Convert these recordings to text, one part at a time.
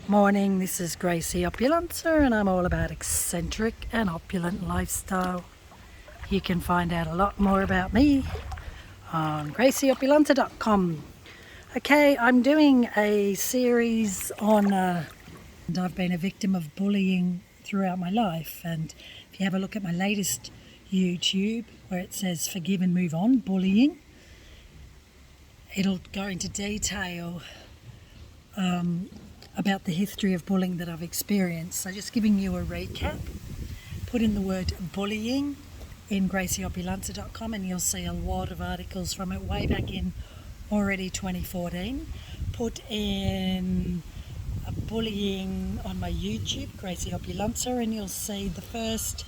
Morning, this is Gracie Opulencer and I'm all about eccentric and opulent lifestyle. You can find out a lot more about me on gracieopulencer.com. Okay, I'm doing a series on and I've been a victim of bullying throughout my life, and if you have a look at my latest YouTube where it says forgive and move on, bullying, it'll go into detail about the history of bullying that I've experienced. So just giving you a recap, put in the word bullying in gracieopulencer.com and you'll see a lot of articles from it way back in already 2014. Put in bullying on my YouTube, Gracie Opulencer, and you'll see the first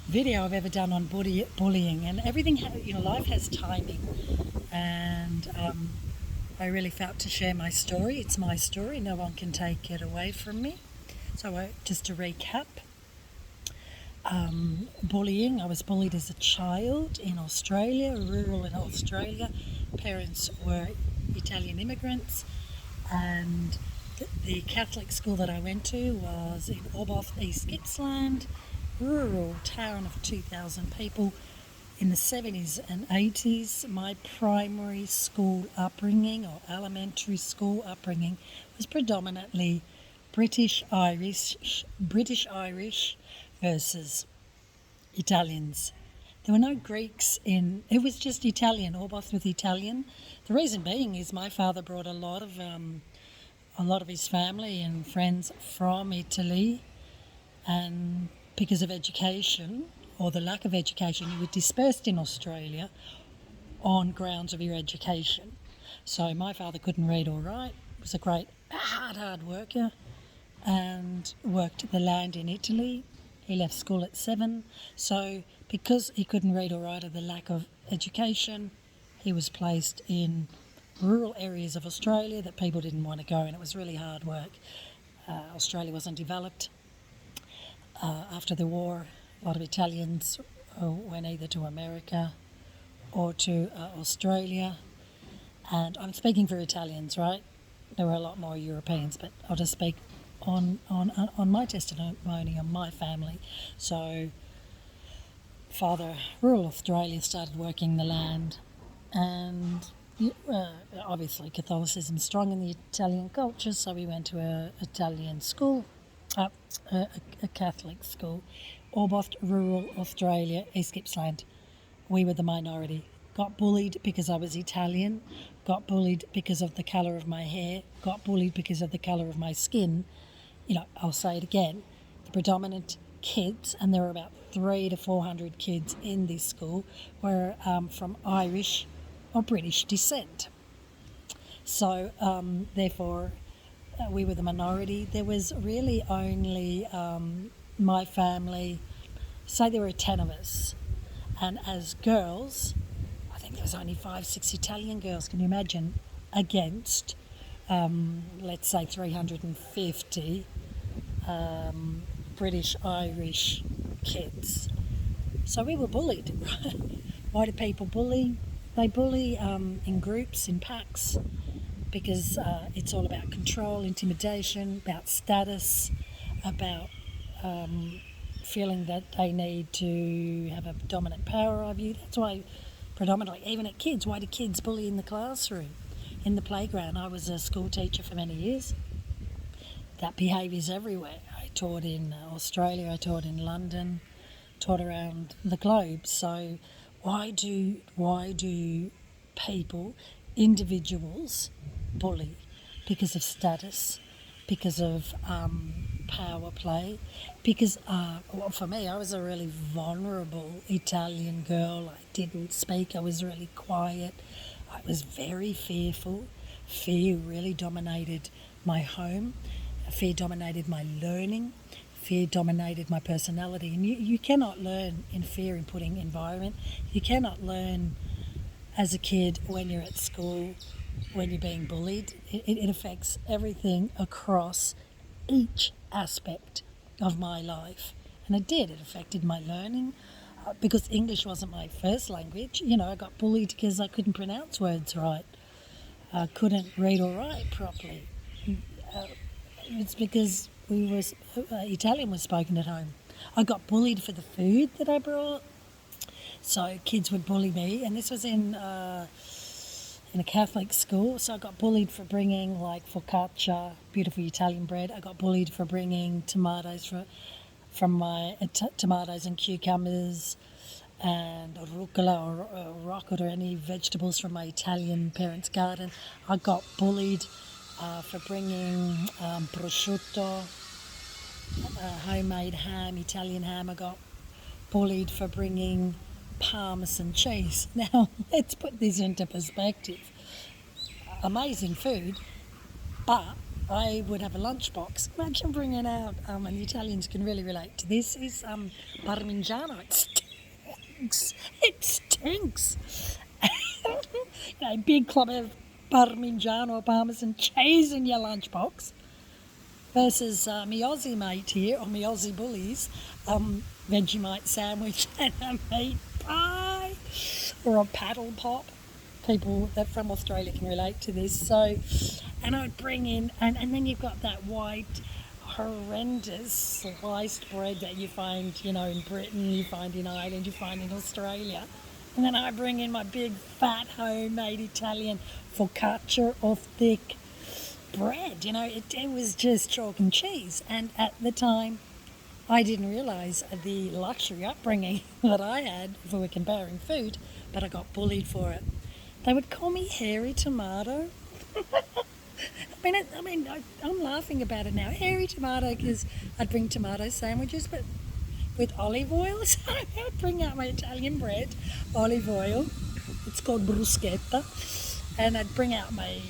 video I've ever done on bullying. And everything, life has timing, and I really felt to share my story. It's my story. No one can take it away from me. So just to recap, bullying. I was bullied as a child in Australia, rural in Australia. Parents were Italian immigrants, and the Catholic school that I went to was in Orbost, East Gippsland, rural town of 2,000 people. In the 70s and 80s, my primary school upbringing or elementary school upbringing was predominantly British Irish versus Italians. There were no Greeks in, it was just Italian, all both with Italian. The reason being is my father brought a lot of his family and friends from Italy, and because of education, or the lack of education, you were dispersed in Australia on grounds of your education. So my father couldn't read or write, was a great hard worker, and worked the land in Italy. He left school at 7, so because he couldn't read or write or the lack of education, he was placed in rural areas of Australia that people didn't want to go, and it was really hard work. Australia wasn't developed. After the war, a lot of Italians went either to America or to Australia, and I'm speaking for Italians, right? There were a lot more Europeans, but I'll just speak on my testimony, on my family. So father, rural Australia, started working the land, and obviously Catholicism is strong in the Italian culture, so we went to an Italian school, a Catholic school, Orbost, rural Australia, East Gippsland. We were the minority. Got bullied because I was Italian, got bullied because of the colour of my hair, got bullied because of the colour of my skin. I'll say it again, the predominant kids, and there were about 300 to 400 kids in this school, were from Irish or British descent. So therefore we were the minority. There was really only my family, say there were 10 of us, and as girls, I think there was only 5-6 Italian girls, can you imagine, against let's say 350 British Irish kids. So we were bullied. Why do people bully? They bully in groups, in packs, because it's all about control, intimidation, about status, about feeling that they need to have a dominant power over you. That's why predominantly, even at kids, why do kids bully in the classroom, in the playground? I was a school teacher for many years. That behaviour's everywhere. I taught in Australia, I taught in London, taught around the globe. So why do people, individuals, bully? Because of status, because of power play, because for me, I was a really vulnerable Italian girl. I didn't speak, I was really quiet, I was very fearful. Fear really dominated my home, fear dominated my learning, fear dominated my personality. And you cannot learn in fear-inputting environment. You cannot learn as a kid when you're at school, when you're being bullied. It affects everything across each aspect of my life. And it did. It affected my learning because English wasn't my first language. I got bullied because I couldn't pronounce words right. I couldn't read or write properly. it's because Italian was spoken at home. I got bullied for the food that I brought, so kids would bully me, and this was in a Catholic school. So I got bullied for bringing like focaccia, beautiful Italian bread. I got bullied for bringing tomatoes from my tomatoes and cucumbers, and rucola or rocket or any vegetables from my Italian parents' garden. I got bullied for bringing prosciutto, homemade ham, Italian ham. I got bullied for bringing Parmesan cheese. Now, let's put this into perspective. Amazing food, but I would have a lunchbox. Imagine bringing out, and the Italians can really relate to this, is Parmigiano. It stinks. It stinks. Big club of Parmigiano or Parmesan cheese in your lunchbox versus me Aussie mate here, or me Aussie bullies, Vegemite sandwich and a meat pie or a paddle pop. People that from Australia can relate to this. So, and I'd bring in, and then you've got that white, horrendous sliced bread that you find, in Britain, you find in Ireland, you find in Australia. And then I bring in my big, fat, homemade Italian focaccia of thick bread. It was just chalk and cheese. And at the time, I didn't realise the luxury upbringing that I had if we were comparing food, but I got bullied for it. They would call me Hairy Tomato. I'm laughing about it now. Hairy Tomato, because I'd bring tomato sandwiches, but with olive oil. So I'd bring out my Italian bread, olive oil. It's called bruschetta. And I'd bring out my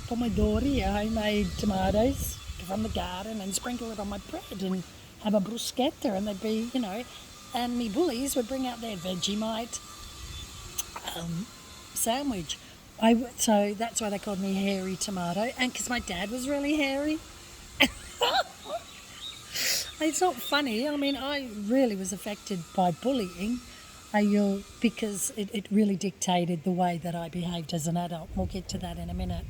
pomodori, homemade tomatoes from the garden, and sprinkle it on my bread and have a bruschetta. And they'd be, and me bullies would bring out their Vegemite sandwich. So that's why they called me Hairy Tomato, and because my dad was really hairy. It's not funny. I really was affected by bullying because it really dictated the way that I behaved as an adult. We'll get to that in a minute.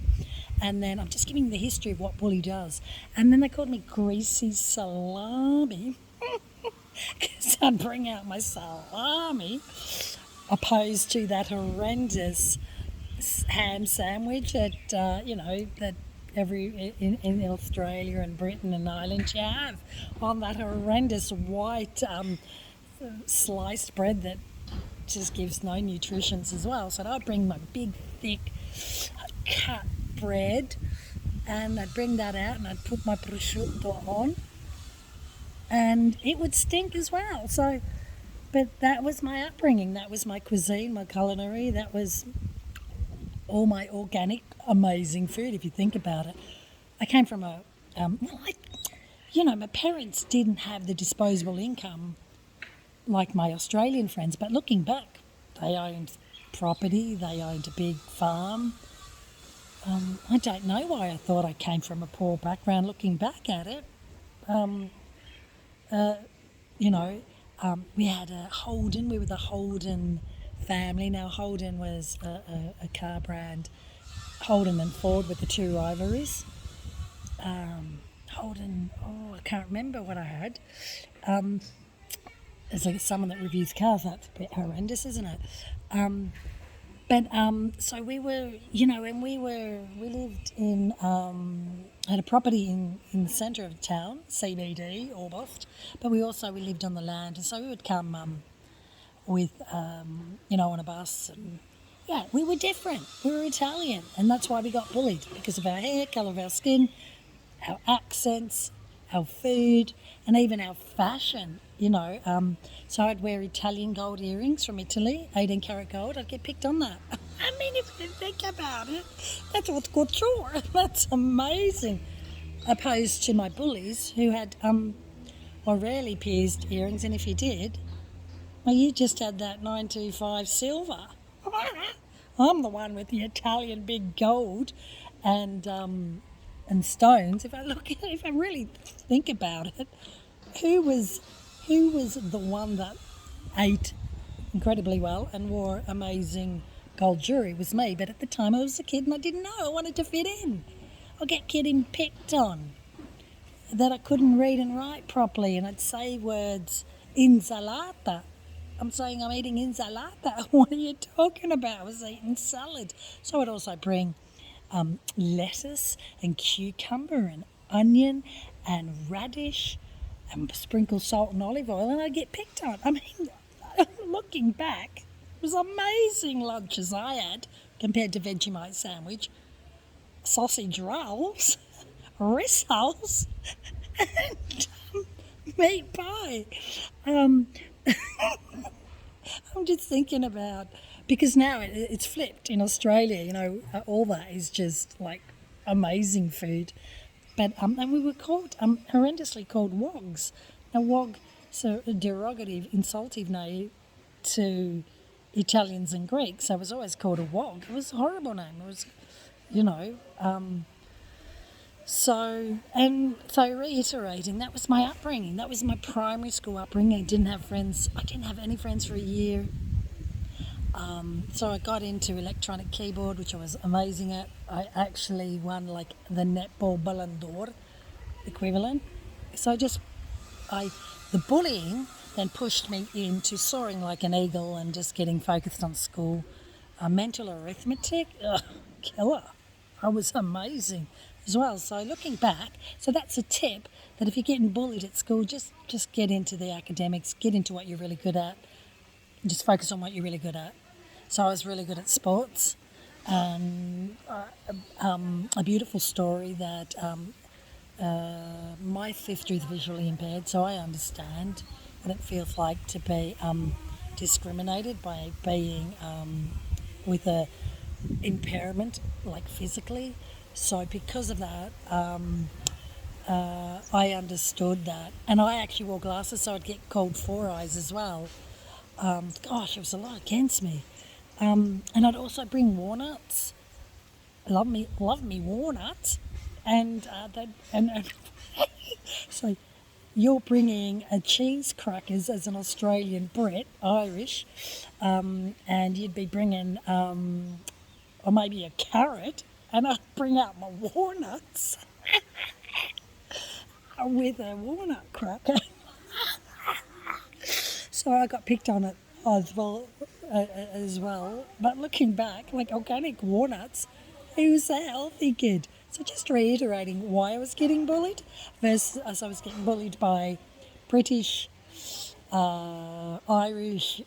And then I'm just giving the history of what bully does. And then they called me Greasy Salami because I'd bring out my salami opposed to that horrendous ham sandwich that in Australia and Britain and Ireland you have on that horrendous white sliced bread that just gives no nutritions as well. So I'd bring my big thick cut bread and I'd bring that out and I'd put my prosciutto on and it would stink as well. So but that was my upbringing, that was my cuisine, my culinary, that was all my organic, amazing food, if you think about it. I came from my parents didn't have the disposable income like my Australian friends, but looking back, they owned property, they owned a big farm. I don't know why I thought I came from a poor background looking back at it. We had a Holden, we were the Holden family. Now Holden was a car brand, Holden and Ford with the two rivalries. Holden, I can't remember what I had. As like someone that reviews cars, that's a bit horrendous, isn't it? So we were, we lived in, had a property in the centre of town, CBD, Orbost, but we lived on the land, and so we would come with, on a bus, and yeah, we were different. We were Italian, and that's why we got bullied, because of our hair, colour of our skin, our accents, our food, and even our fashion, So I'd wear Italian gold earrings from Italy, 18 karat gold. I'd get picked on that. If you think about it, that's what's couture. That's amazing. Opposed to my bullies who had rarely pierced earrings, and if you did, well, you just had that 925 silver. I'm the one with the Italian big gold and stones. If I really think about it, who was the one that ate incredibly well and wore amazing gold jewellery? Was me. But at the time I was a kid and I didn't know. I wanted to fit in. I get getting picked on that I couldn't read and write properly, and I'd say words insalata. I'm saying I'm eating insalata. What are you talking about? I was eating salad. So I'd also bring lettuce and cucumber and onion and radish and sprinkle salt and olive oil, and I'd get picked on. I mean, looking back, it was amazing lunches I had compared to Vegemite sandwich, sausage rolls, rissoles, and meat pie. Um, I'm just thinking about, because now it's flipped in Australia, all that is just like amazing food. But and we were called horrendously called wogs. Now wog, so a derogative, insultive name to Italians and Greeks. I was always called a wog. It was a horrible name. It was, you know. So reiterating, that was my upbringing. That was my primary school upbringing. I didn't have friends. I didn't have any friends for a year. So I got into electronic keyboard, which I was amazing at. I actually won like the netball Ballon d'Or equivalent. So the bullying then pushed me into soaring like an eagle and just getting focused on school. Mental arithmetic, killer. I was amazing as well. So looking back, so that's a tip, that if you're getting bullied at school, just get into the academics, get into what you're really good at, and just focus on what you're really good at. So I was really good at sports, and a beautiful story that my fifth is visually impaired, so I understand what it feels like to be discriminated by being with a impairment, like physically. So because of that, I understood that, and I actually wore glasses, so I'd get called Four Eyes as well. Gosh, it was a lot against me. And I'd also bring walnuts. Love me walnuts, and so you're bringing a cheese crackers as an Australian Brit, Irish, and you'd be bringing or maybe a carrot, and I'd bring out my walnuts with a walnut cracker. So I got picked on it as well. But looking back, like organic walnuts, he was a healthy kid. So just reiterating why I was getting bullied, versus as I was getting bullied by British, Irish,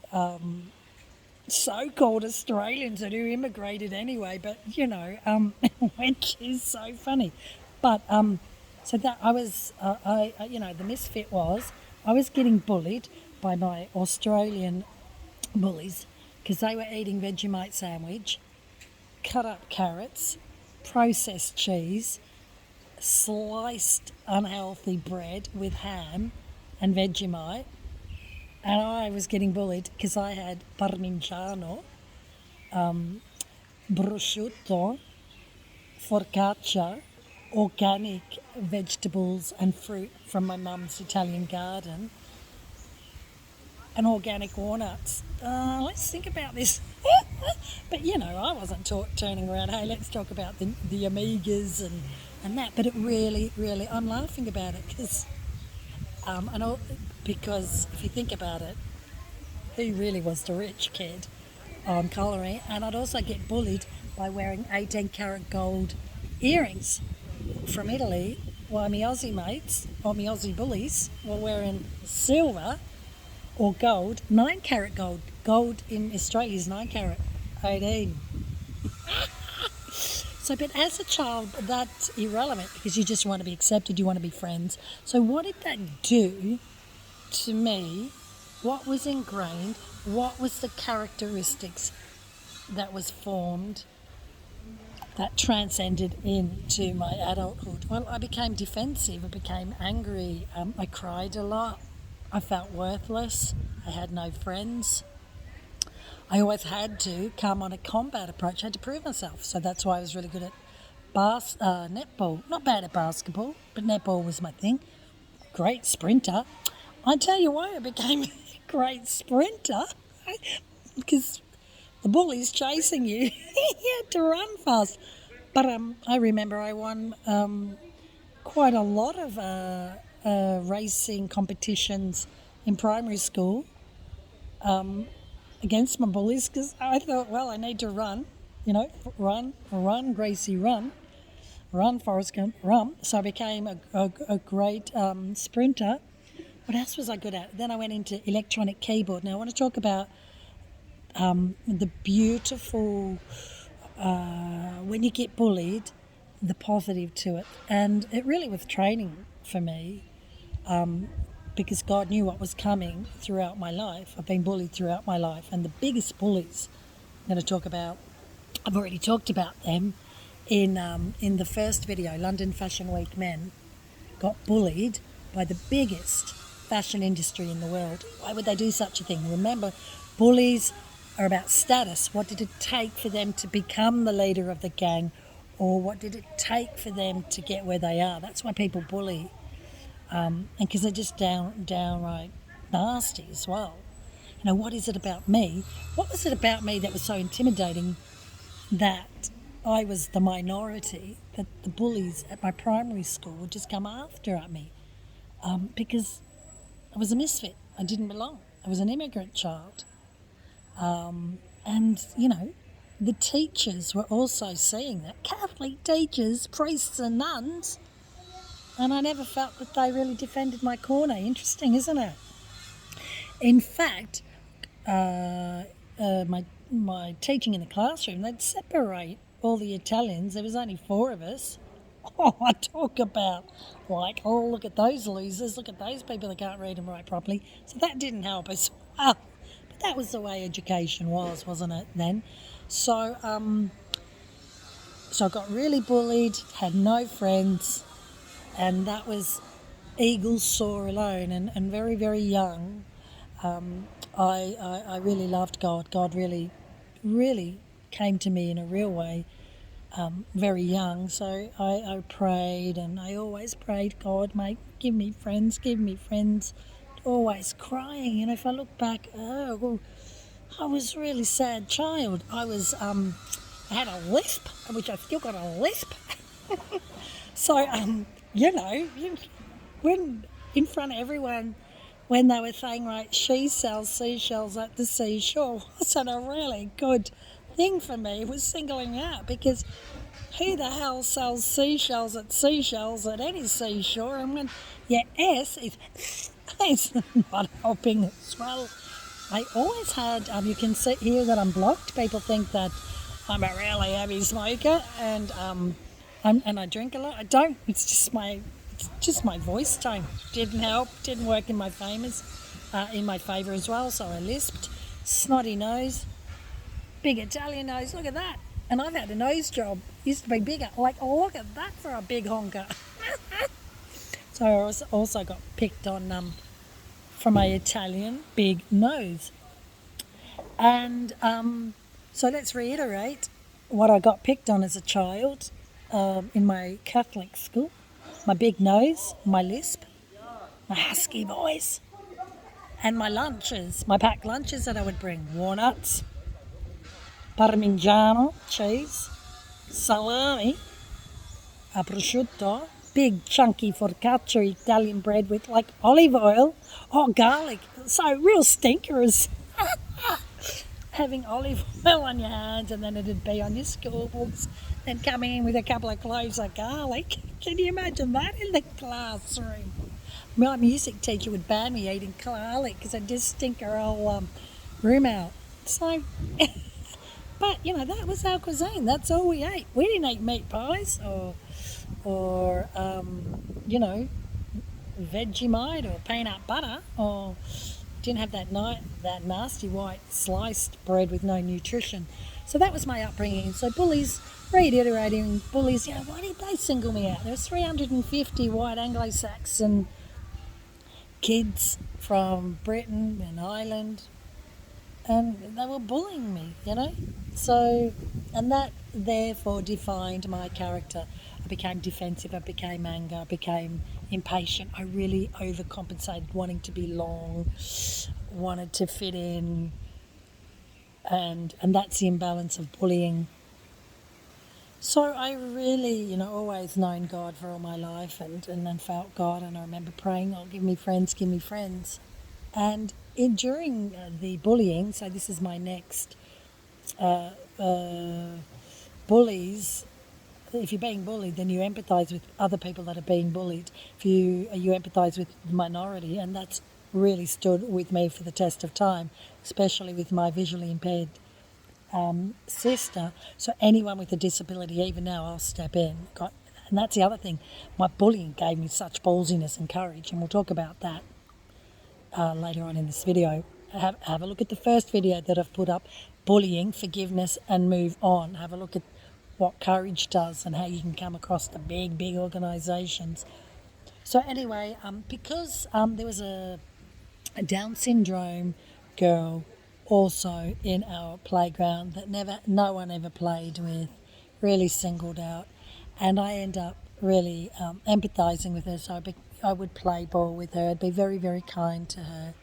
so-called Australians who immigrated anyway. But which is so funny. But so that I was, the misfit was I was getting bullied by my Australian bullies because they were eating Vegemite sandwich, cut up carrots, processed cheese, sliced unhealthy bread with ham and Vegemite, and I was getting bullied because I had parmigiano, prosciutto, focaccia, organic vegetables and fruit from my mum's Italian garden, and organic walnuts. Let's think about this. But I wasn't turning around, hey, let's talk about the omegas and that. But it really, really, I'm laughing about it because if you think about it, who really was the rich kid on colouring? And I'd also get bullied by wearing 18-karat gold earrings from Italy, while my Aussie mates or my Aussie bullies were wearing silver or gold, 9-karat gold. Gold in Australia is 9-karat, 18. So, but as a child, that's irrelevant because you just want to be accepted, you want to be friends. So what did that do to me? What was ingrained? What was the characteristics that was formed that transcended into my adulthood? Well, I became defensive, I became angry, I cried a lot, I felt worthless, I had no friends. I always had to come on a combat approach, I had to prove myself. So that's why I was really good at netball. Not bad at basketball, but netball was my thing. Great sprinter. I tell you why I became a great sprinter, because the bully's chasing you. You had to run fast. But I remember I won quite a lot of racing competitions in primary school against my bullies because I thought, well, I need to run, run, Gracie, run, Forrest Gump, run. So I became a great sprinter. What else was I good at? Then I went into electronic keyboard. Now I want to talk about the beautiful, when you get bullied, the positive to it. And it really was training for me because God knew what was coming throughout my life. I've been bullied throughout my life. And the biggest bullies I'm going to talk about, I've already talked about them in the first video. London Fashion Week men got bullied by the biggest fashion industry in the world. Why would they do such a thing? Remember, bullies are about status. What did it take for them to become the leader of the gang, or what did it take for them to get where they are? That's why people bully, and because they're just downright nasty as well. What is it about me? What was it about me that was so intimidating that I was the minority, that the bullies at my primary school would just come after at me? Because I was a misfit. I didn't belong. I was an immigrant child. And the teachers were also seeing that. Catholic teachers, priests and nuns. And I never felt that they really defended my corner. Interesting, isn't it? In fact, my teaching in the classroom, they'd separate all the Italians. There was only 4 of us. Oh, I talk about look at those losers, look at those people that can't read and write properly. So that didn't help us well. But that was the way education was, wasn't it, then? So I got really bullied, had no friends, and that was eagles soar alone. And very, very young, I really loved God. God really, really came to me in a real way. Very young, so I prayed, and I always prayed, God, mate, give me friends, always crying. If I look back, I was a really sad child. I had a lisp, which I still got a lisp. So, when in front of everyone, when they were saying, right, she sells seashells at the seashore, wasn't a really good thing for me. It was singling out, because who the hell sells seashells at any seashore? And when your S is not helping as well. I always had, you can see here that I'm blocked. People think that I'm a really heavy smoker, and I drink a lot. I don't. It's just my voice tone. Didn't help. Didn't work in my favour as well. So I lisped. Snotty nose. Big Italian nose, look at that. And I've had a nose job, used to be bigger. Look at that for a big honker. So I also got picked on for my Italian big nose. And so let's reiterate what I got picked on as a child in my Catholic school. My big nose, my lisp, my husky voice, and my lunches, my packed lunches that I would bring. Walnuts, Parmigiano cheese, salami, prosciutto, big chunky focaccia Italian bread with olive oil, garlic. So real stinkers. Having olive oil on your hands, and then it'd be on your school books, then coming in with a couple of cloves of garlic. Can you imagine that in the classroom? My music teacher would ban me eating garlic because I'd just stink our whole room out. So... But, that was our cuisine. That's all we ate. We didn't eat meat pies or Vegemite or peanut butter, or didn't have that nasty white sliced bread with no nutrition. So that was my upbringing. So bullies, reiterating, bullies, why did they single me out? There was 350 white Anglo-Saxon kids from Britain and Ireland, and they were bullying me, So, and that therefore defined my character. I became defensive, I became anger, I became impatient. I really overcompensated, wanting to belong, wanted to fit in, and that's the imbalance of bullying. So I really, always known God for all my life and then felt God. And I remember praying, oh, give me friends, give me friends. And during the bullying, so this is my next bullies. If you're being bullied, then you empathise with other people that are being bullied. If you empathise with the minority, and that's really stood with me for the test of time, especially with my visually impaired sister. So anyone with a disability, even now, I'll step in. And that's the other thing. My bullying gave me such ballsiness and courage, and we'll talk about that later on in this video. Have a look at the first video that I've put up, bullying, forgiveness, and move on. Have a look at what courage does and how you can come across the big organisations. So anyway, because there was a Down syndrome girl also in our playground that no one ever played with, really singled out, and I end up really empathising with her. So I would play ball with her. I'd be very, very kind to her.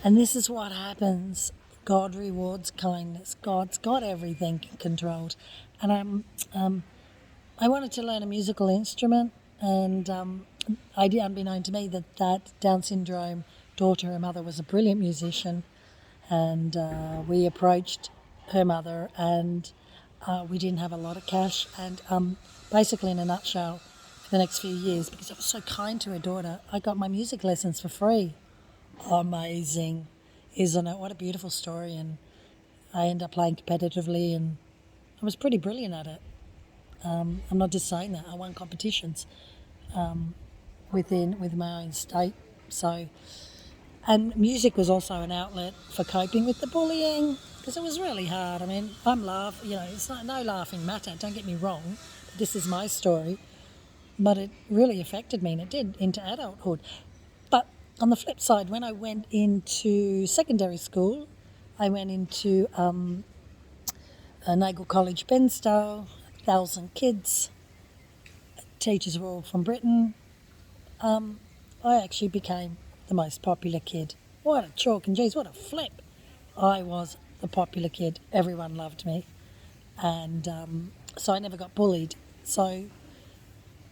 And this is what happens. God rewards kindness. God's got everything controlled. And I wanted to learn a musical instrument, and unbeknown to me, that Down syndrome daughter, her mother was a brilliant musician, and we approached her mother, and we didn't have a lot of cash, and basically in a nutshell, for the next few years, because I was so kind to her daughter, I got my music lessons for free. Amazing, isn't it? What a beautiful story. And I ended up playing competitively, and I was pretty brilliant at it. I'm not just saying that. I won competitions with my own state. So, and music was also an outlet for coping with the bullying, because it was really hard. I mean, it's no laughing matter. Don't get me wrong. This is my story, but it really affected me, and it did into adulthood. But on the flip side, when I went into secondary school, I went into Nagle College, Bensdale, 1,000 kids. Teachers were all from Britain. I actually became the most popular kid. What a chalk and geez, what a flip. I was the popular kid. Everyone loved me. And so I never got bullied. So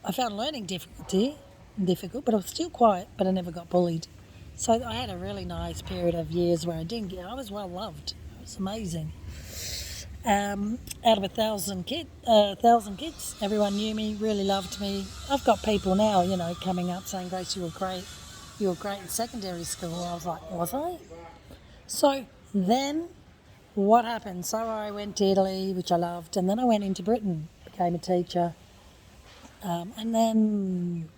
I found learning difficult, but I was still quiet, but I never got bullied. So I had a really nice period of years where I was well loved. It was amazing. Out of 1,000 kids, everyone knew me, really loved me. I've got people now, coming up saying, Grace, you were great in secondary school. I was like, was I? So then what happened? So I went to Italy, which I loved, and then I went into Britain, became a teacher. And then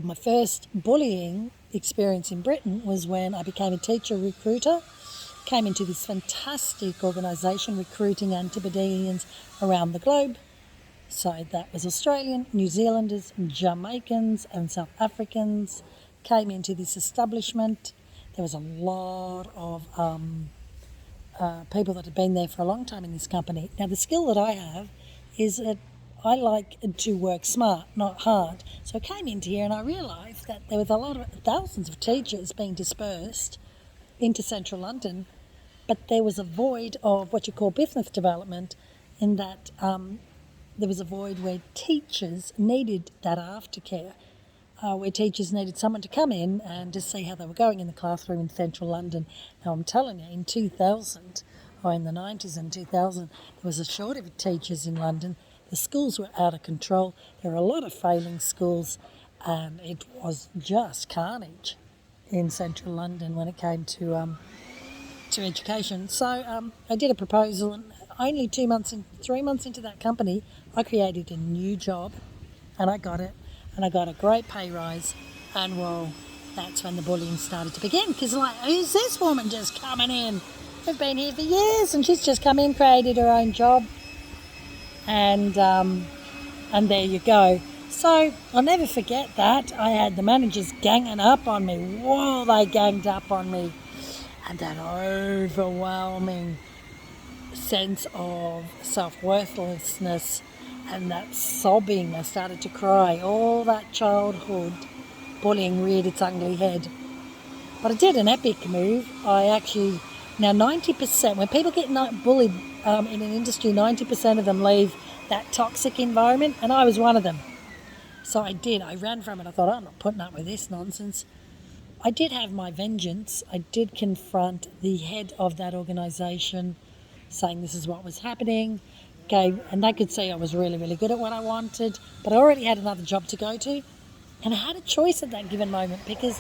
my first bullying experience in Britain was when I became a teacher recruiter. Came into this fantastic organisation recruiting Antipodeans around the globe. So that was Australian, New Zealanders, Jamaicans and South Africans came into this establishment. There was a lot of people that had been there for a long time in this company. Now the skill that I have is that I like to work smart, not hard. So I came into here and I realised that there was thousands of teachers being dispersed into central London, but there was a void of what you call business development, in that there was a void where teachers needed that aftercare, where teachers needed someone to come in and just see how they were going in the classroom in central London. Now I'm telling you, in 2000, or in the 90s and 2000, there was a shortage of teachers in London. The schools were out of control. There were a lot of failing schools, and it was just carnage in central London when it came to education. So I did a proposal, and only 3 months into that company, I created a new job, and I got it, and I got a great pay rise, and well, that's when the bullying started to begin, because who's this woman just coming in? We've been here for years, and she's just come in, created her own job, and there you go. So I'll never forget that. I had the managers ganging up on me. Whoa, they ganged up on me. And that overwhelming sense of self-worthlessness and that sobbing. I started to cry. All that childhood bullying reared its ugly head. But I did an epic move. I actually Now, 90%, when people get bullied in an industry, 90% of them leave that toxic environment, and I was one of them. So I did. I ran from it. I thought, I'm not putting up with this nonsense. I did have my vengeance. I did confront the head of that organisation, saying this is what was happening. And they could see I was really, really good at what I wanted, but I already had another job to go to. And I had a choice at that given moment, because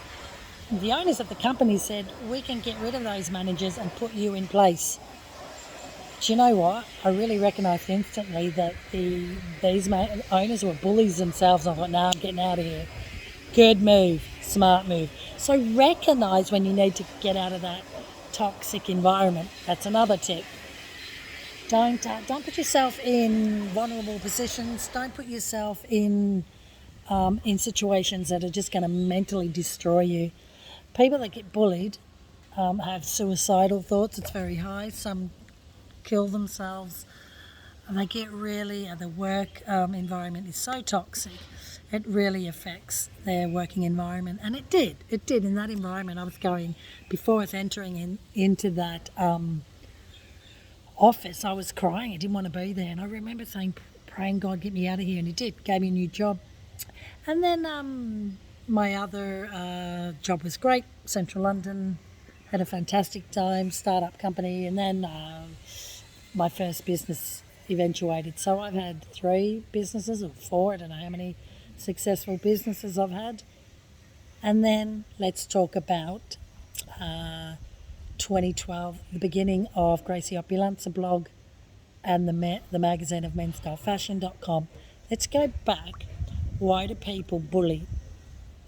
the owners of the company said, we can get rid of those managers and put you in place. Do you know what? I really recognised instantly that these owners were bullies themselves. I thought, no, I'm getting out of here. Good move, smart move. So recognise when you need to get out of that toxic environment. That's another tip. Don't put yourself in vulnerable positions. Don't put yourself in situations that are just going to mentally destroy you. People that get bullied have suicidal thoughts. It's very high. Some kill themselves. And they get really, the work environment is so toxic, it really affects their working environment. And it did in that environment. I was going, before I was entering into that office, I was crying. I didn't want to be there. And I remember saying, praying, God, get me out of here. And he did, gave me a new job. And then my other job was great, Central London, had a fantastic time, start-up company, and then my first business eventuated. So I've had 3 businesses, or 4, I don't know how many successful businesses I've had. And then let's talk about 2012, the beginning of Gracie Opulenza blog and the magazine of menstylepassion.com. Let's go back. Why do people bully?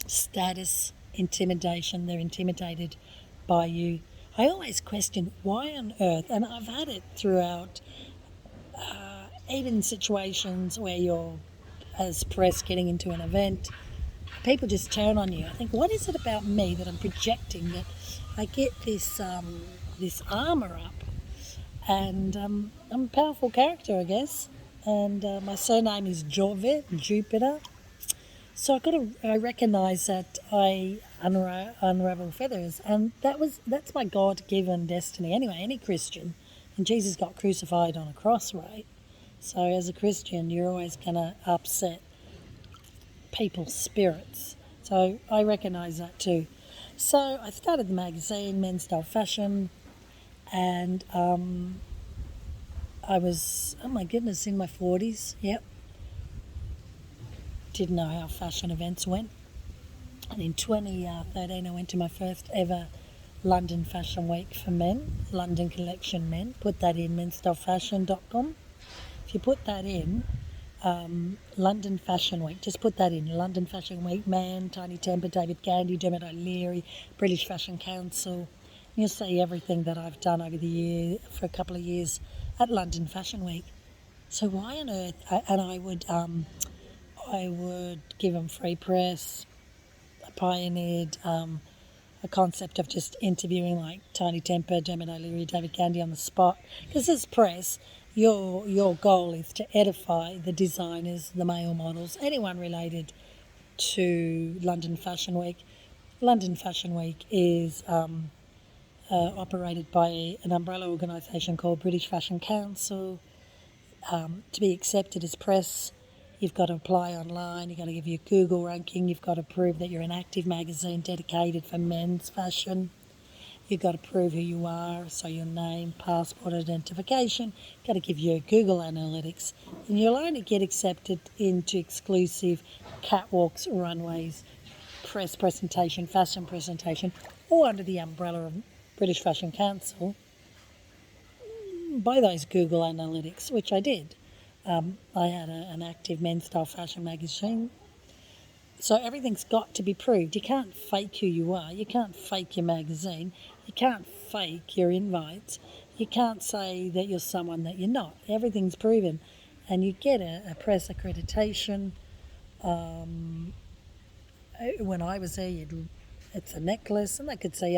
Status, intimidation. They're intimidated by you. I always question why on earth, and I've had it throughout, even situations where you're, as press, getting into an event, people just turn on you. I think, what is it about me that I'm projecting that I get this armour up? And I'm a powerful character, I guess. And my surname is Jove, Jupiter. So I recognise that I unravel feathers, and that's my God-given destiny. Anyway, any Christian, and Jesus got crucified on a cross, right? So as a Christian, you're always going to upset people's spirits. So I recognise that too. So I started the magazine, Men's Style Fashion, and I was, oh my goodness, in my 40s, yep. Didn't know how fashion events went. And in 2013, I went to my first ever London Fashion Week for men, London Collection Men. Put that in menstylefashion.com. If you put that in, London Fashion Week, just put that in, London Fashion Week, Man, Tiny Temper, David Gandy, Dermot O'Leary, British Fashion Council. You'll see everything that I've done over the year, for a couple of years at London Fashion Week. So why on earth, and I would give them free press. I pioneered a concept of just interviewing like Tiny Temper, Dermot O'Leary, David Gandy on the spot. Because as press, your goal is to edify the designers, the male models, anyone related to London Fashion Week. London Fashion Week is operated by an umbrella organisation called British Fashion Council. To be accepted as press, you've got to apply online, you've got to give your Google ranking, you've got to prove that you're an active magazine dedicated for men's fashion. You've got to prove who you are, so your name, passport identification. You've got to give your Google Analytics. And you'll only get accepted into exclusive catwalks, runways, press presentation, fashion presentation, or under the umbrella of British Fashion Council by those Google Analytics, which I did. I had an active men's style fashion magazine. So everything's got to be proved. You can't fake who you are. You can't fake your magazine. You can't fake your invites. You can't say that you're someone that you're not. Everything's proven. And you get a press accreditation. When I was there, it's a necklace, and they could say,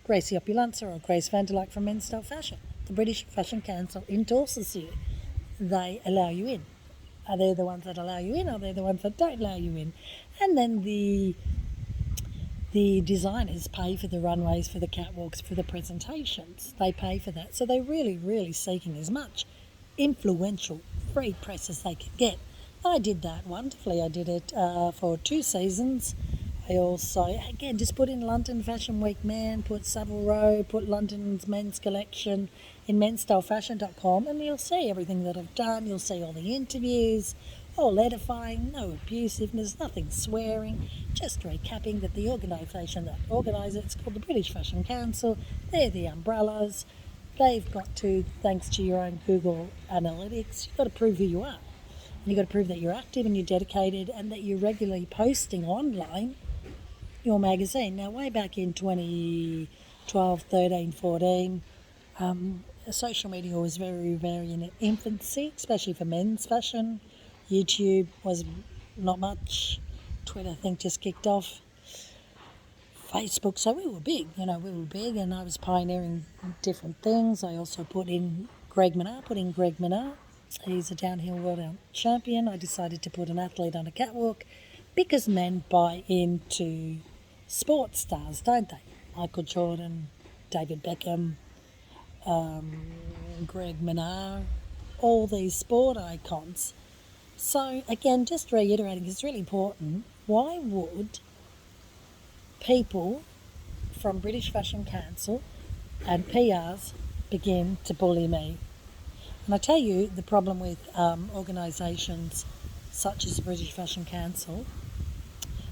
Gracie Opulenza or Grace van der Lyk from Men's Style Fashion. The British Fashion Council endorses you. They allow you in. Are they the ones that allow you in? Are they the ones that don't allow you in? And then the the designers pay for the runways, for the catwalks, for the presentations. They pay for that. So they're really, really seeking as much influential free press as they can get. I did that wonderfully. I did it for 2 seasons. I also, again, just put in London Fashion Week Men, put Savile Row, put London's men's collection in mensstylefashion.com, and you'll see everything that I've done. You'll see all the interviews, all edifying, no abusiveness, nothing swearing, just recapping that the organisation that organises it's called the British Fashion Council. They're the umbrellas. They've got to, thanks to your own Google Analytics, you've got to prove who you are. And you've got to prove that you're active and you're dedicated and that you're regularly posting online your magazine. Now, way back in 2012, 13, 14, social media was very, very in infancy, especially for men's fashion. YouTube was not much. Twitter, I think, just kicked off. Facebook, so we were big, and I was pioneering different things. I also put in Greg Minnaar. He's a downhill world champion. I decided to put an athlete on a catwalk because men buy into sports stars, don't they? Michael Jordan, David Beckham, Greg Minnaar, all these sport icons. So again, just reiterating, it's really important. Why would people from British Fashion Council and PRs begin to bully me? And I tell you, the problem with organisations such as the British Fashion Council,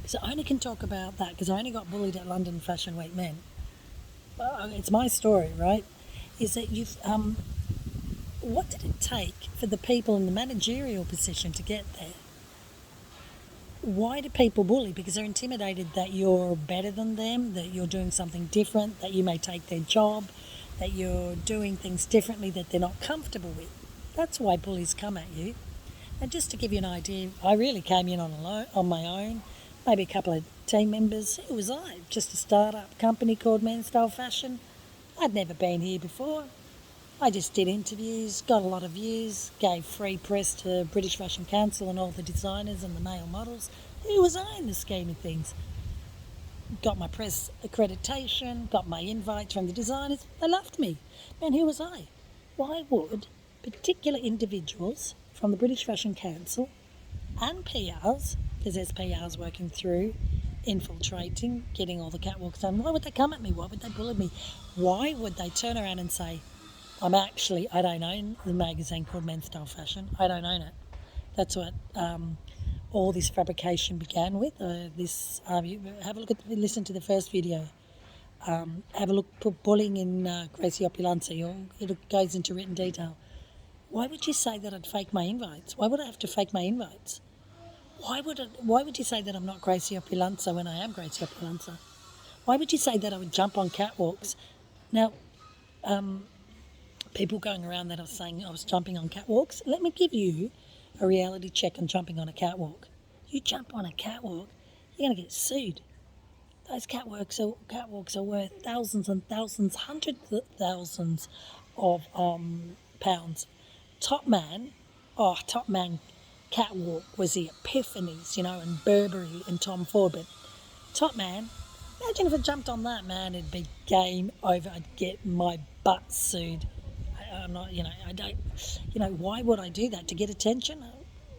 because I only can talk about that because I only got bullied at London Fashion Week Men. It's my story, right? Is that what did it take for the people in the managerial position to get there? Why do people bully? Because they're intimidated that you're better than them, that you're doing something different, that you may take their job, that you're doing things differently that they're not comfortable with. That's why bullies come at you. And just to give you an idea, I really came in on my own, maybe a couple of team members. Who was I? Just a start-up company called Men's Style Fashion. I'd never been here before. I just did interviews, got a lot of views, gave free press to British Fashion Council and all the designers and the male models. Who was I in the scheme of things? Got my press accreditation, got my invites from the designers. They loved me. Man, who was I? Why would particular individuals from the British Fashion Council and PRs, because there's PRs working through, infiltrating, getting all the catwalks done, why would they come at me? Why would they bully me? Why would they turn around and say, I don't own the magazine called Men's Style Fashion. I don't own it. That's what all this fabrication began with. Listen to the first video. Have a look, put bullying in Gracie Opulence. It goes into written detail. Why would you say that I'd fake my invites? Why would I have to fake my invites? Why would you say that I'm not Gracie Opulence when I am Gracie Opulence? Why would you say that I would jump on catwalks? Now, people going around that I was saying I was jumping on catwalks. Let me give you a reality check on jumping on a catwalk. You jump on a catwalk, you're going to get sued. Those catwalks are worth thousands and thousands, hundreds of thousands of pounds. Top Man catwalk was the Epiphanies, and Burberry and Tom Ford. But Top Man, imagine if I jumped on that, man, it'd be game over. I'd get my butt sued. I'm not, why would I do that? To get attention?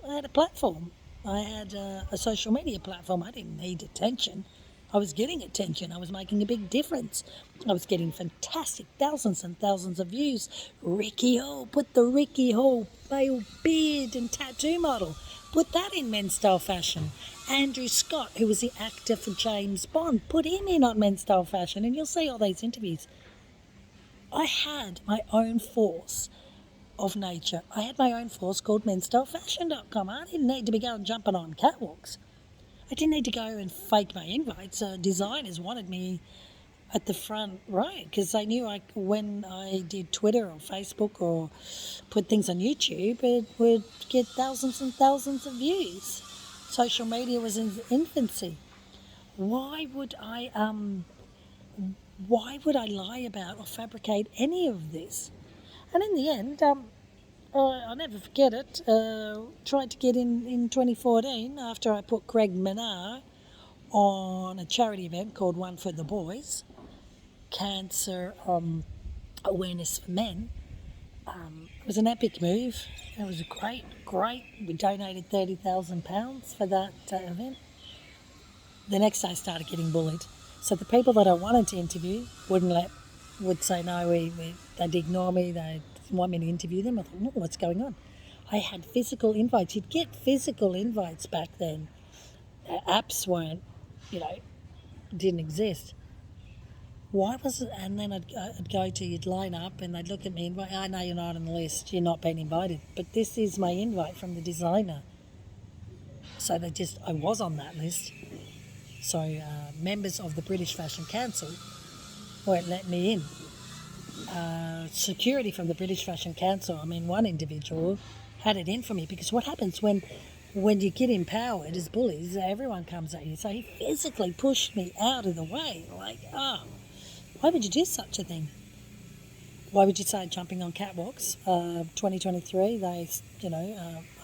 I had a platform. I had a social media platform. I didn't need attention. I was getting attention. I was making a big difference. I was getting fantastic thousands and thousands of views. Ricky Hall, put the Ricky Hall male beard and tattoo model. Put that in Men's Style Fashion. Andrew Scott, who was the actor for James Bond, put him in on Men's Style Fashion, and you'll see all these interviews. I had my own force of nature. I had my own force called mensstylefashion.com. I didn't need to be going jumping on catwalks. I didn't need to go and fake my invites. Designers wanted me at the front, right? Because they knew when I did Twitter or Facebook or put things on YouTube, it would get thousands and thousands of views. Social media was in infancy. Why would I lie about or fabricate any of this? And in the end, I'll never forget it. Tried to get in 2014 after I put Greg Minnaar on a charity event called One for the Boys, Cancer Awareness for Men. It was an epic move. It was great. We donated £30,000 for that event. The next day I started getting bullied. So the people that I wanted to interview would say no, they'd ignore me, they didn't want me to interview them. I thought, no, what's going on? I had physical invites. You'd get physical invites back then. Apps weren't, didn't exist. Why was it? And then you'd line up and they'd look at me and go, I know you're not on the list, you're not being invited, but this is my invite from the designer. So I was on that list. So members of the British Fashion Council won't let me in. Security from the British Fashion Council, one individual had it in for me, because what happens when you get empowered as bullies, everyone comes at you. So he physically pushed me out of the way, why would you do such a thing? Why would you say jumping on catwalks? 2023, I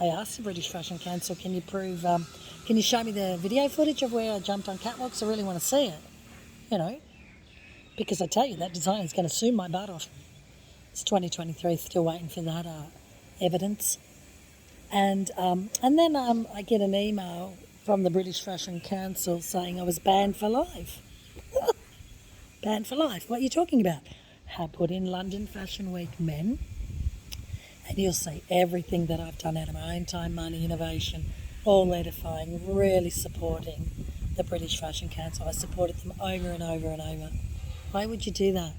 asked the British Fashion Council, can you show me the video footage of where I jumped on catwalks? I really want to see it, because I tell you, that designer is going to sue my butt off. It's 2023, still waiting for that evidence. And then I get an email from the British Fashion Council saying I was banned for life. Banned for life. What are you talking about? I put in London Fashion Week Men, and you'll see everything that I've done out of my own time, money, innovation, all edifying, really supporting the British Fashion Council. I supported them over and over and over. Why would you do that?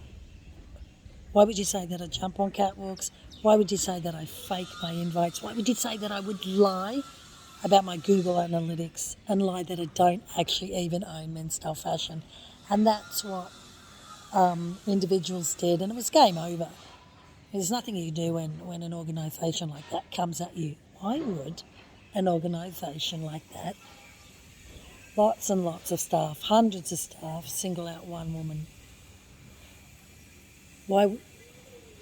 Why would you say that I jump on catwalks? Why would you say that I fake my invites? Why would you say that I would lie about my Google Analytics and lie that I don't actually even own Men's Style Fashion? And that's what individuals did, and it was game over. There's nothing you do when an organisation like that comes at you. Why would an organisation like that, lots and lots of staff, hundreds of staff, single out one woman? Why?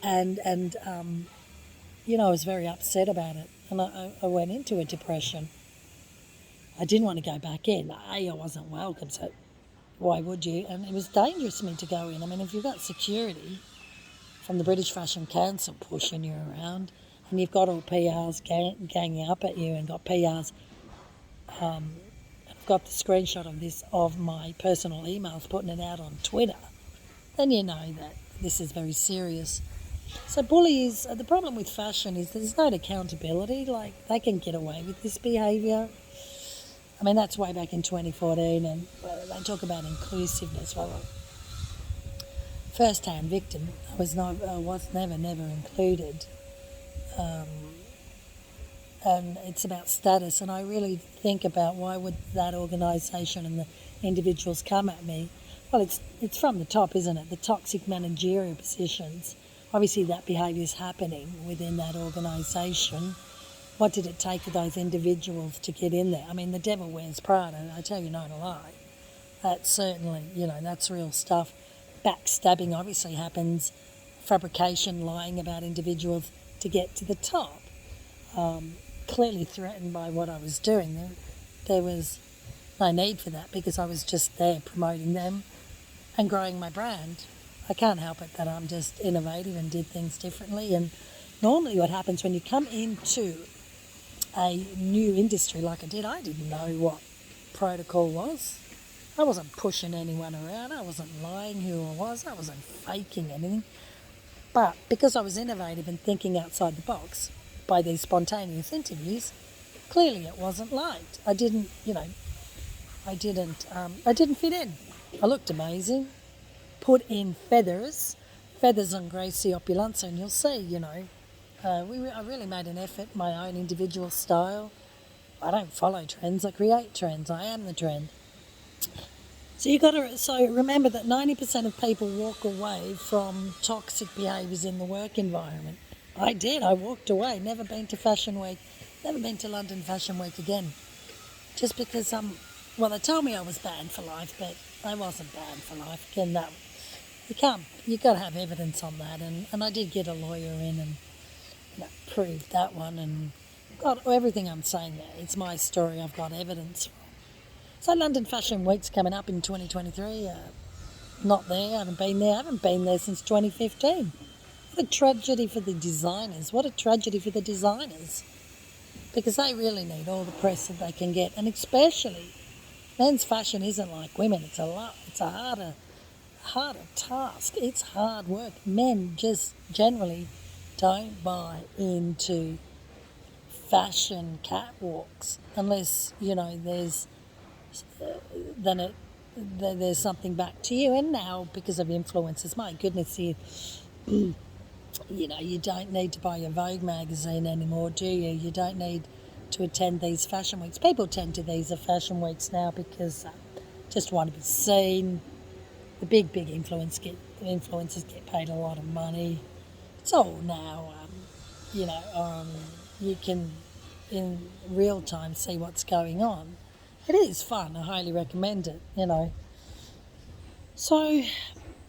And I was very upset about it, and I went into a depression. I didn't want to go back in. I wasn't welcome, so why would you? And it was dangerous for me to go in. If you've got security from the British Fashion Council pushing you around, and you've got all PRs ganging up at you, and got PRs, I've got the screenshot of my personal emails putting it out on Twitter, then you know that this is very serious. So bullies, the problem with fashion is there's no accountability. They can get away with this behaviour. That's way back in 2014, and they talk about inclusiveness. Well, first-hand victim, I was never included. And it's about status, and I really think about why would that organisation and the individuals come at me. Well, it's from the top, isn't it? The toxic managerial positions. Obviously that behaviour is happening within that organisation. What did it take for those individuals to get in there? The devil wears Prada, I tell you no lie. That's certainly, that's real stuff. Backstabbing obviously happens, fabrication, lying about individuals to get to the top. Clearly threatened by what I was doing. There was no need for that, because I was just there promoting them and growing my brand. I can't help it that I'm just innovative and did things differently. And normally what happens when you come into a new industry like I did, I didn't know what protocol was. I wasn't pushing anyone around. I wasn't lying who I was. I wasn't faking anything. But because I was innovative and thinking outside the box by these spontaneous interviews, clearly it wasn't liked. I didn't fit in. I looked amazing. Put in feathers on Gracie Opulence, and you'll see, I really made an effort, my own individual style. I don't follow trends, I create trends. I am the trend. So remember that 90% of people walk away from toxic behaviours in the work environment. I did. I walked away. Never been to Fashion Week. Never been to London Fashion Week again. Just because they told me I was banned for life, but I wasn't banned for life. Again, you've got to have evidence on that, and I did get a lawyer in and proved that one, and got everything I'm saying there. It's my story. I've got evidence from. So London Fashion Week's coming up in 2023. Not there, I haven't been there. I haven't been there since 2015. What a tragedy for the designers. What a tragedy for the designers. Because they really need all the press that they can get. And especially, men's fashion isn't like women. It's a harder task. It's hard work. Men just generally don't buy into fashion catwalks unless, there's something back to you. And now, because of influencers, my goodness, you don't need to buy your Vogue magazine anymore, do you? You don't need to attend these fashion weeks. People tend to these fashion weeks now because just want to be seen. The big influencers get paid a lot of money. It's all now, you can in real time see what's going on. It is fun. I highly recommend it, So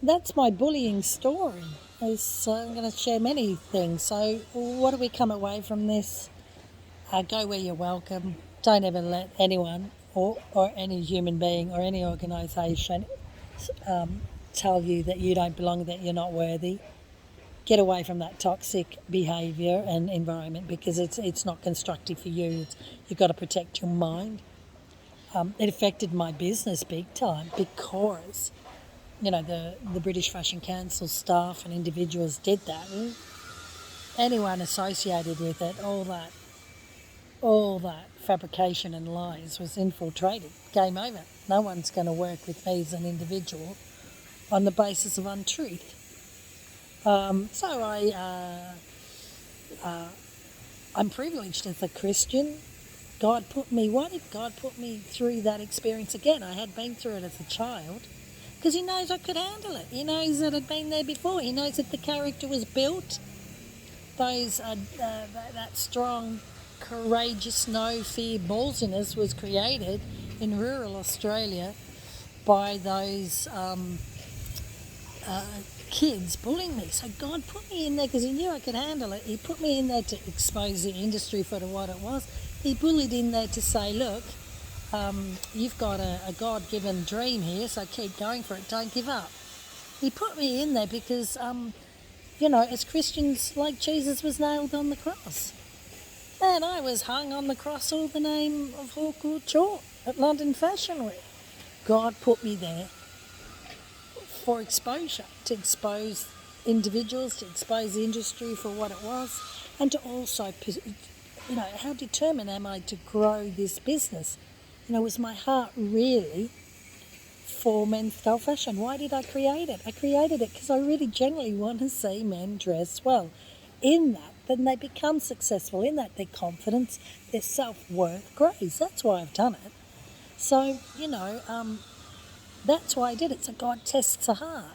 that's my bullying story. I'm going to share many things. So what do we come away from this? Go where you're welcome. Don't ever let anyone or any human being or any organisation tell you that you don't belong, that you're not worthy. Get away from that toxic behaviour and environment because it's not constructive for you. You've got to protect your mind. It affected my business big time because, the British Fashion Council staff and individuals did that. And anyone associated with it, all that fabrication and lies was infiltrated. Game over. No one's going to work with me as an individual on the basis of untruth. I'm privileged as a Christian. Why did God put me through that experience again? I had been through it as a child because he knows I could handle it. He knows that I'd been there before. He knows that the character was built. That strong, courageous, no fear ballsiness was created in rural Australia by those kids bullying me. So God put me in there because he knew I could handle it. He put me in there to expose the industry for what it was. He bullied in there to say, look, you've got a God-given dream here, so keep going for it. Don't give up. He put me in there because, as Christians, like Jesus was nailed on the cross. And I was hung on the cross all the name of Hawkwood Chalk at London Fashion Week. God put me there for exposure, to expose individuals, to expose the industry for what it was, and to also, how determined am I to grow this business? Was my heart really for men's style fashion? Why did I create it? I created it because I really genuinely want to see men dress well. In that, then they become successful. In that, their confidence, their self-worth grows. That's why I've done it. So, that's why I did it. So God tests the heart.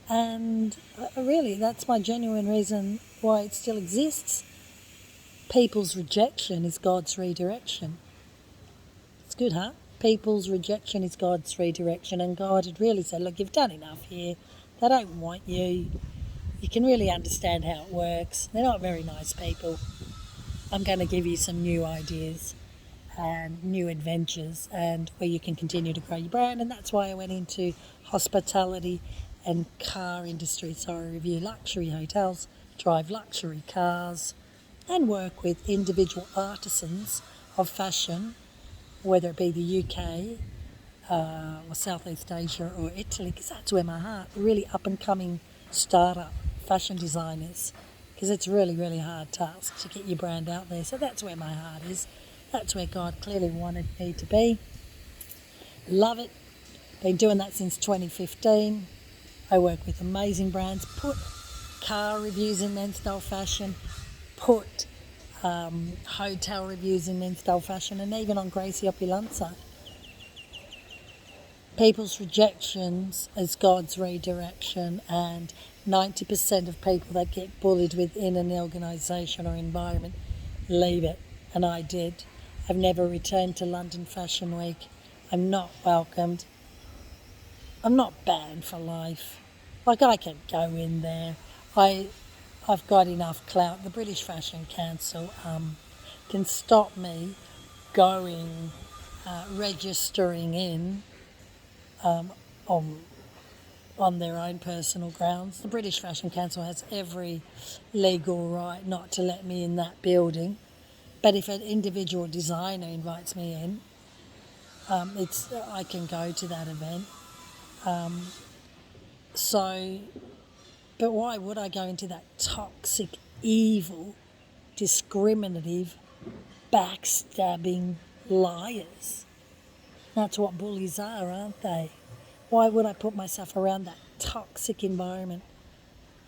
And really, that's my genuine reason why it still exists. People's rejection is God's redirection. It's good, huh? People's rejection is God's redirection. And God had really said, look, you've done enough here. They don't want you. You can really understand how it works. They're not very nice people. I'm going to give you some new ideas and new adventures and where you can continue to grow your brand. And that's why I went into hospitality and car industry. So I review luxury hotels, drive luxury cars, and work with individual artisans of fashion, whether it be the UK or Southeast Asia or Italy, because that's where my heart, really up-and-coming startup fashion designers, because it's a really, really hard task to get your brand out there. So that's where my heart is. That's where God clearly wanted me to be. Love it. Been doing that since 2015. I work with amazing brands. Put car reviews in men's style fashion. Put hotel reviews in men's style fashion, and even on Gracie Opulenza. People's rejections as God's redirection, and 90% of people that get bullied within an organisation or environment leave it, and I did. I've never returned to London Fashion Week. I'm not welcomed. I'm not banned for life. Like, I can go in there. I've got enough clout. The British Fashion Council can stop me going registering in um, on on their own personal grounds. The British Fashion Council has every legal right not to let me in that building, but if an individual designer invites me in, I can go to that event. So, but why would I go into that toxic, evil, discriminative, backstabbing liars? That's what bullies are, aren't they? Why would I put myself around that toxic environment?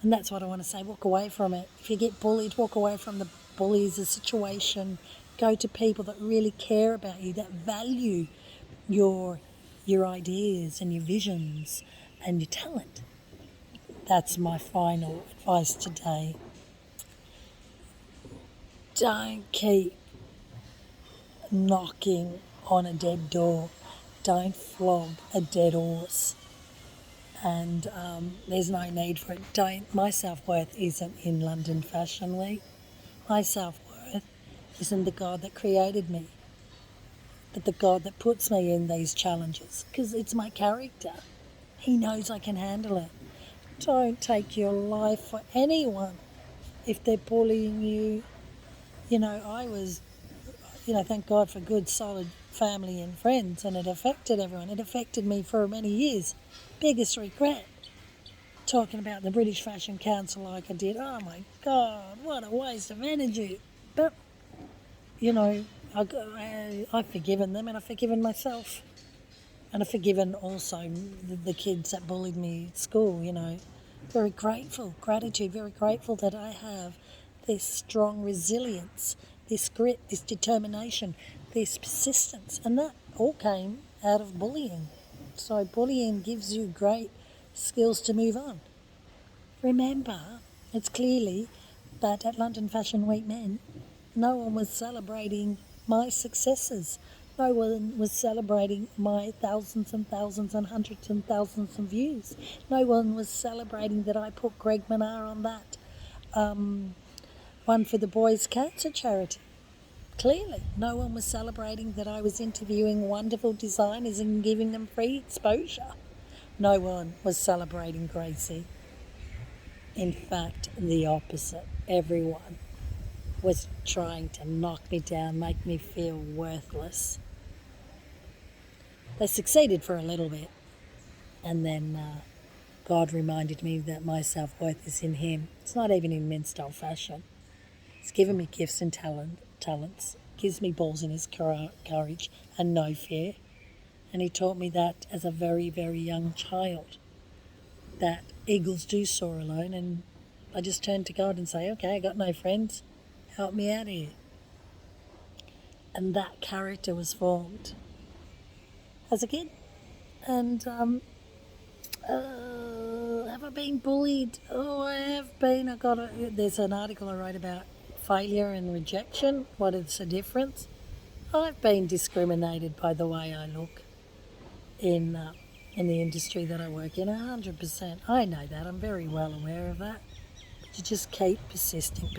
And that's what I want to say. Walk away from it. If you get bullied, walk away from the bullies, the situation. Go to people that really care about you, that value your ideas and your visions and your talent. That's my final advice today. Don't keep knocking on a dead door. Don't flog a dead horse. And there's no need for it. My self-worth isn't in London Fashion Week. My self-worth is in the God that created me, but the God that puts me in these challenges, because it's my character. He knows I can handle it. Don't take your life for anyone if they're bullying you. I was, thank God for good, solid family and friends, and it affected everyone. It affected me for many years. Biggest regret, talking about the British Fashion Council like I did. Oh my God, what a waste of energy. But, I've forgiven them and I've forgiven myself. And I've forgiven also the kids that bullied me at school, Very grateful, gratitude, very grateful that I have this strong resilience, this grit, this determination, this persistence. And that all came out of bullying. So bullying gives you great skills to move on. Remember, it's clearly that at London Fashion Week Men, no one was celebrating my successes. No one was celebrating my thousands and thousands and hundreds and thousands of views. No one was celebrating that I put Greg Minar on that one for the boys' cancer charity. Clearly, no one was celebrating that I was interviewing wonderful designers and giving them free exposure. No one was celebrating Gracie. In fact, the opposite. Everyone was trying to knock me down, make me feel worthless. They succeeded for a little bit, and then God reminded me that my self-worth is in Him. It's not even in men's style fashion. He's given me gifts and talents, gives me balls in His courage and no fear. And He taught me that as a very, very young child, that eagles do soar alone. And I just turn to God and say, okay, I got no friends, help me out here. And that character was formed as a kid. And have I been bullied? Oh, I have been. There's an article I wrote about failure and rejection. What is the difference? I've been discriminated by the way I look in the industry that I work in, 100%. I know that. I'm very well aware of that. But you just keep persisting.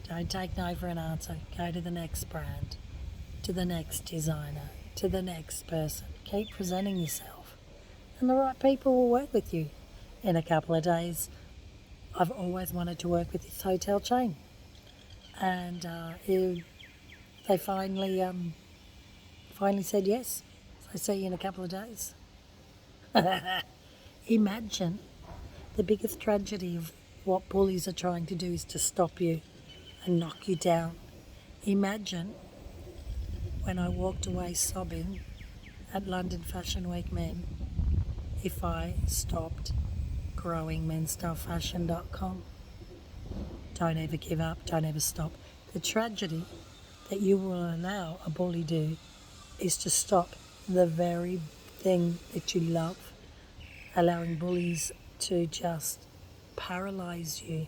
Don't take no for an answer. Go to the next brand, to the next designer, to the next person. Keep presenting yourself, and the right people will work with you. In a couple of days, I've always wanted to work with this hotel chain, and they finally said yes. So see you in a couple of days. Imagine the biggest tragedy of what bullies are trying to do is to stop you and knock you down. Imagine when I walked away sobbing at London Fashion Week Men if I stopped growing menstylepassion.com. Don't ever give up, don't ever stop. The tragedy that you will allow a bully do is to stop the very thing that you love, allowing bullies to just paralyze you.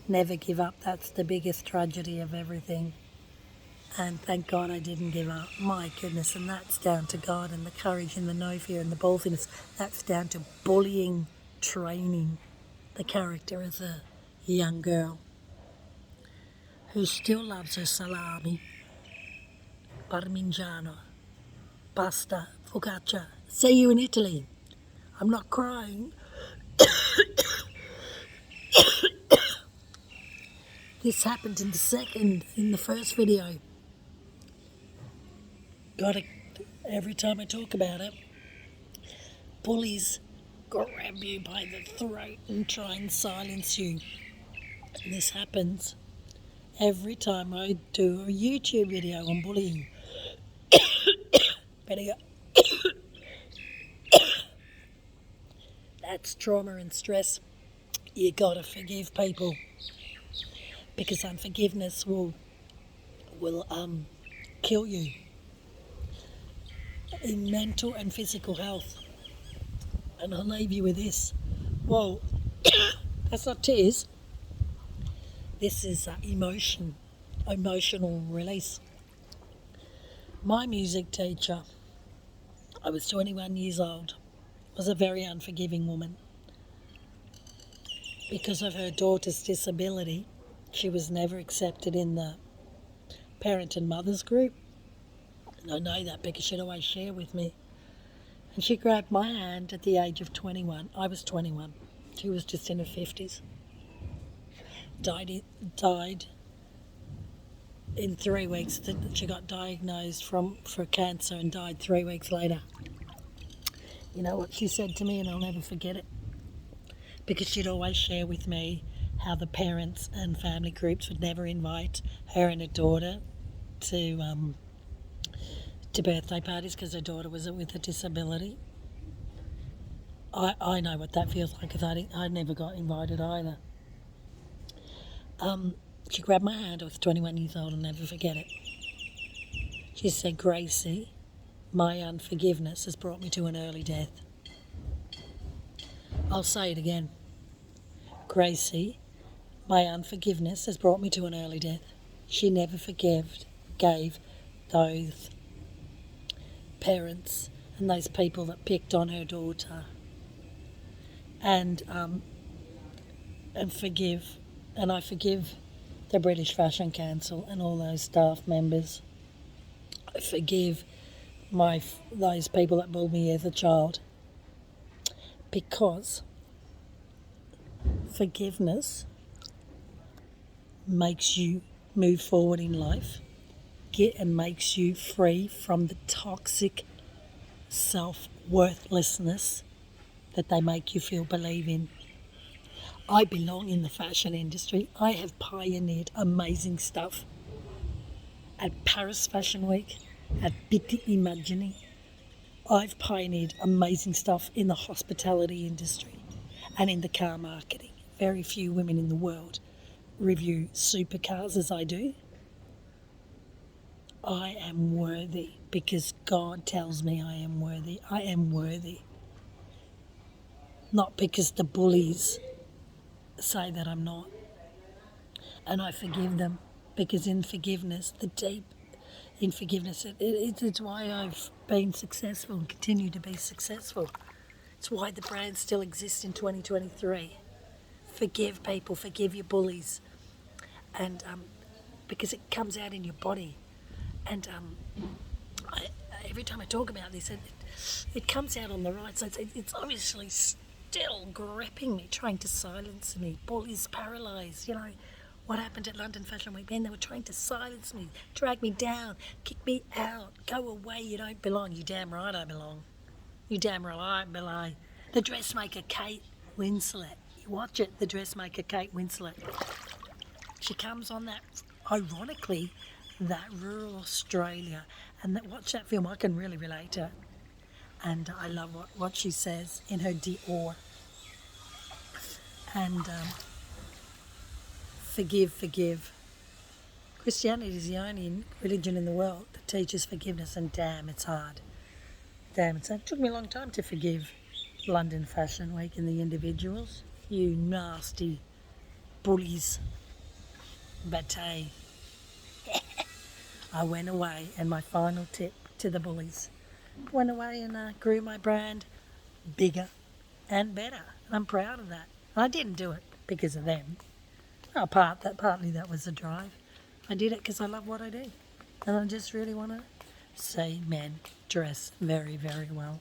Never give up. That's the biggest tragedy of everything. And thank God I didn't give up. My goodness, and that's down to God and the courage and the no fear and the boldness. That's down to bullying, training the character as a young girl who still loves her salami, parmigiano, pasta, focaccia. See you in Italy. I'm not crying. This happened in the first video. Every time I talk about it, bullies grab you by the throat and try and silence you. And this happens every time I do a YouTube video on bullying. Better go. That's trauma and stress. You gotta forgive people, because unforgiveness will kill you in mental and physical health. And I'll leave you with this. Whoa, that's not tears. This is emotional release. My music teacher, I was 21 years old, was a very unforgiving woman. Because of her daughter's disability, she was never accepted in the parent and mothers group. And I know that because she'd always share with me. And she grabbed my hand at the age of 21. I was 21. She was just in her 50s. Died in 3 weeks. She got diagnosed for cancer and died 3 weeks later. You know what she said to me, and I'll never forget it? Because she'd always share with me how the parents and family groups would never invite her and her daughter to birthday parties because her daughter was with a disability. I know what that feels like, because I never got invited either. She grabbed my hand. I was 21 years old. I'll never forget it. She said, "Gracie, my unforgiveness has brought me to an early death." I'll say it again. "Gracie, my unforgiveness has brought me to an early death." She never gave those parents and those people that picked on her daughter. And forgive, and I forgive the British Fashion Council and all those staff members. I forgive those people that bullied me as a child, because forgiveness makes you move forward in life, and makes you free from the toxic self-worthlessness that they make you believe in. I belong in the fashion industry. I have pioneered amazing stuff at Paris Fashion Week, at Pitti Immagini. I've pioneered amazing stuff in the hospitality industry and in the car marketing. Very few women in the world review supercars as I do. I am worthy because God tells me I am worthy. I am worthy. Not because the bullies say that I'm not. And I forgive them, because in forgiveness, it's why I've been successful and continue to be successful. It's why the brand still exists in 2023. Forgive people, forgive your bullies. And because it comes out in your body. And every time I talk about this, it comes out on the right side. It's obviously still gripping me, trying to silence me. Bullies paralysed, What happened at London Fashion Week? Then they were trying to silence me, drag me down, kick me out, go away, you don't belong. You damn right I belong. You damn right I belong. The dressmaker Kate Winslet. You watch it, the dressmaker Kate Winslet. She comes on that, ironically, that rural Australia. And watch that film, I can really relate to it. And I love what she says in her Dior. And forgive. Christianity is the only religion in the world that teaches forgiveness, and damn, it's hard. It took me a long time to forgive London Fashion Week and the individuals. You nasty bullies. But hey, I went away, and my final tip to the bullies, went away and grew my brand bigger and better. And I'm proud of that. I didn't do it because of them. Partly that was the drive. I did it because I love what I do. And I just really want to see men dress very, very well.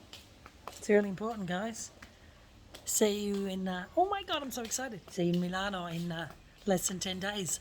It's really important, guys. See you in, oh my God, I'm so excited. See you in Milano in less than 10 days.